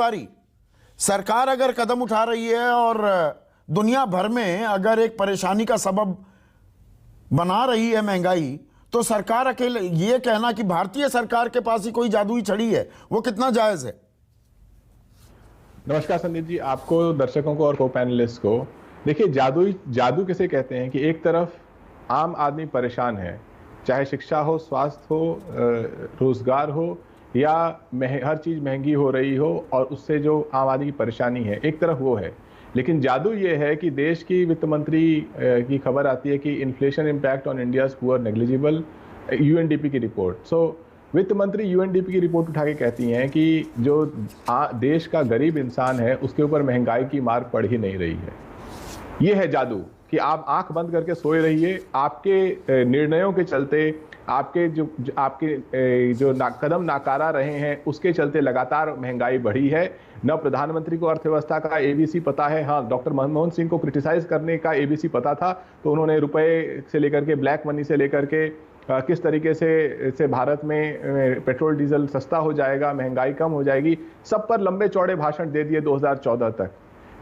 पारी सरकार अगर कदम उठा रही है और दुनिया भर में अगर एक परेशानी का सबब बना रही है महंगाई, तो सरकार अकेले ये कहना कि भारतीय सरकार के पास ही कोई जादुई छड़ी है, वो कितना जायज है? नमस्कार संदीप जी, आपको, दर्शकों को और को पैनलिस्ट को। देखिए, जादू किसे कहते हैं कि एक तरफ आम आदमी परेशान है, चाहे शिक्षा हो, स्वास्थ्य हो, रोजगार हो या हर चीज महंगी हो रही हो, और उससे जो आम आदमी की परेशानी है एक तरफ वो है। लेकिन जादू ये है कि देश की वित्त मंत्री की खबर आती है कि inflation impact on India's poor negligible, UNDP की रिपोर्ट। सो वित्त मंत्री यूएनडीपी की रिपोर्ट उठा के कहती हैं कि जो देश का गरीब इंसान है उसके ऊपर महंगाई की मार पड़ ही नहीं रही है। ये है जादू कि आप आंख बंद करके सोए रहिए, आपके निर्णयों के चलते, आपके जो कदम नाकारा रहे हैं उसके चलते लगातार महंगाई बढ़ी है। न प्रधानमंत्री को अर्थव्यवस्था का एबीसी पता है। हाँ, डॉक्टर मनमोहन सिंह को क्रिटिसाइज करने का एबीसी पता था, तो उन्होंने रुपए से लेकर के, ब्लैक मनी से लेकर के किस तरीके से भारत में पेट्रोल डीजल सस्ता हो जाएगा, महंगाई कम हो जाएगी, सब पर लंबे चौड़े भाषण दे दिए 2014 तक।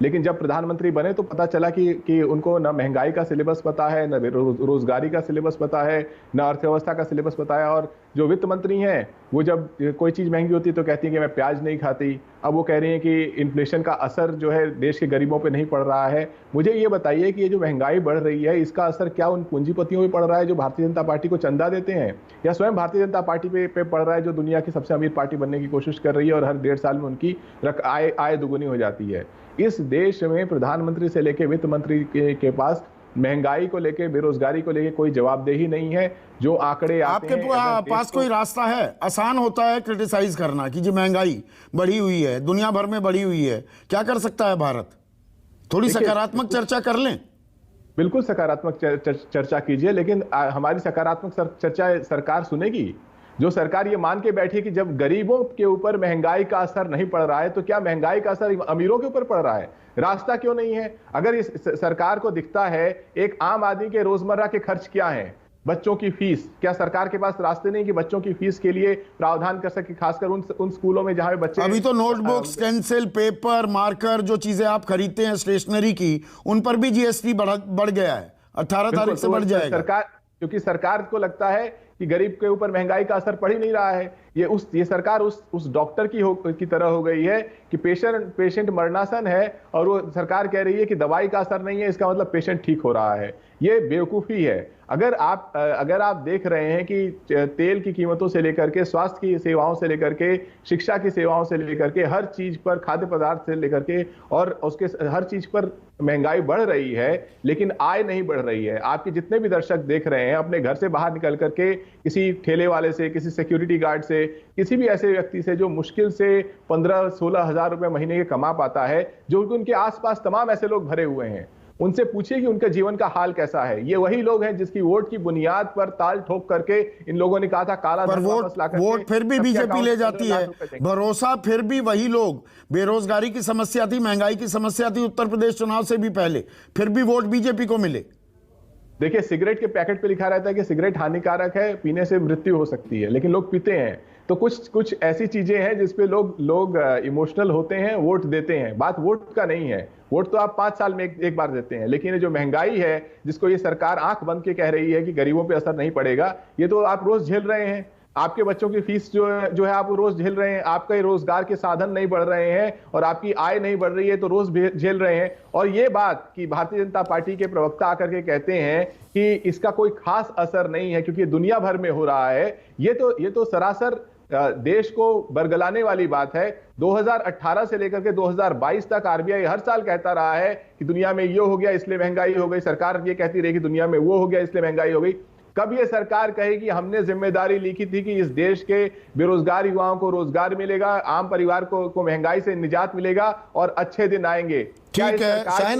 लेकिन जब प्रधानमंत्री बने तो पता चला कि उनको न महंगाई का सिलेबस पता है, न रोजगारी का सिलेबस पता है, न अर्थव्यवस्था का सिलेबस पता है। और जो वित्त मंत्री हैं वो जब कोई चीज़ महंगी होती है तो कहती है कि मैं प्याज नहीं खाती। अब वो कह रही हैं कि इन्फ्लेशन का असर जो है देश के गरीबों पे नहीं पड़ रहा है। मुझे ये बताइए कि ये जो महंगाई बढ़ रही है इसका असर क्या उन पूंजीपतियों पे पड़ रहा है जो भारतीय जनता पार्टी को चंदा देते हैं, या स्वयं भारतीय जनता पार्टी पे पड़ रहा है जो दुनिया की सबसे अमीर पार्टी बनने की कोशिश कर रही है और हर 1.5 साल में उनकी आय दुगुनी हो जाती है। इस देश में प्रधानमंत्री से लेकर वित्त मंत्री के पास महंगाई को लेकर, बेरोजगारी को लेकर कोई जवाबदेही नहीं है। जो आंकड़े आपके पास कोई रास्ता है? आसान होता है क्रिटिसाइज करना कि जी महंगाई बढ़ी हुई है, दुनिया भर में बढ़ी हुई है, क्या कर सकता है भारत? थोड़ी सकारात्मक चर्चा कर लें। बिल्कुल सकारात्मक चर्चा कीजिए, लेकिन हमारी सकारात्मक चर्चा सरकार सुनेगी? जो सरकार ये मान के बैठी कि जब गरीबों के ऊपर महंगाई का असर नहीं पड़ रहा है तो क्या महंगाई का असर अमीरों के ऊपर पड़ रहा है? रास्ता क्यों नहीं है? अगर इस सरकार को दिखता है एक आम आदमी के रोजमर्रा के खर्च क्या हैं, बच्चों की फीस, क्या सरकार के पास रास्ते नहीं कि बच्चों की फीस के लिए प्रावधान कर सके, खासकर उन स्कूलों में जहां बच्चे अभी तो नोटबुक्स, पेंसिल, पेपर, मार्कर, जो चीजें आप खरीदते हैं स्टेशनरी की, उन पर भी जीएसटी बढ़ गया है। 18 तारीख से बढ़ जाएगा। सरकार, क्योंकि सरकार को लगता है कि गरीब के ऊपर महंगाई का असर पड़ ही नहीं रहा है। ये सरकार उस डॉक्टर की तरह हो गई है कि पेशेंट मरणासन है और वो सरकार कह रही है कि दवाई का असर नहीं है, इसका मतलब पेशेंट ठीक हो रहा है। ये बेवकूफ़ी है। अगर आप देख रहे हैं कि तेल की कीमतों से लेकर के, स्वास्थ्य की सेवाओं से लेकर के, शिक्षा की सेवाओं से लेकर के, हर चीज पर, खाद्य पदार्थ से लेकर के, और उसके हर चीज पर महंगाई बढ़ रही है, लेकिन आय नहीं बढ़ रही है। आपके जितने भी दर्शक देख रहे हैं, अपने घर से बाहर निकल करके किसी ठेले वाले से, किसी सिक्योरिटी गार्ड से, किसी भी ऐसे व्यक्ति से जो मुश्किल से 15-16 हजार रुपए महीने के कमा पाता है, जो उनके आसपास तमाम ऐसे लोग भरे हुए हैं, उनसे पूछिए कि उनके जीवन का हाल कैसा है। ये वही लोग हैं जिसकी वोट की बुनियाद पर ताल ठोक करके इन लोगों ने कहा था काला धन वापस ला करके वोट फिर भी बीजेपी ले जाती है। भरोसा फिर भी वही लोग। बेरोजगारी की समस्या थी, महंगाई की समस्या थी उत्तर प्रदेश चुनाव से भी पहले, फिर भी वोट बीजेपी को मिले। देखिए, सिगरेट के पैकेट पे लिखा रहता है कि सिगरेट हानिकारक है, पीने से मृत्यु हो सकती है, लेकिन लोग पीते हैं। तो कुछ ऐसी चीजें हैं जिसपे लोग इमोशनल होते हैं, वोट देते हैं। बात वोट का नहीं है, वोट तो आप 5 साल में एक बार देते हैं। लेकिन ये जो महंगाई है जिसको ये सरकार आंख बंद के कह रही है कि गरीबों पे असर नहीं पड़ेगा, ये तो आप रोज झेल रहे हैं। आपके बच्चों की फीस जो है आप रोज झेल रहे हैं। आपके रोजगार के साधन नहीं बढ़ रहे हैं और आपकी आय नहीं बढ़ रही है, तो रोज झेल रहे हैं। और ये बात कि भारतीय जनता पार्टी के प्रवक्ता आकर के कहते हैं कि इसका कोई खास असर नहीं है क्योंकि दुनिया भर में हो रहा है, ये तो सरासर देश को बरगलाने वाली बात है। 2018 से लेकर के 2022 तक आरबीआई हर साल कहता रहा है कि दुनिया में ये हो गया इसलिए महंगाई हो गई। सरकार ये कहती रही कि दुनिया में वो हो गया इसलिए महंगाई हो गई। कब ये सरकार कहेगी हमने जिम्मेदारी लिखी थी कि इस देश के बेरोजगार युवाओं को रोजगार मिलेगा, आम परिवार को महंगाई से निजात मिलेगा और अच्छे दिन आएंगे? ठीक है।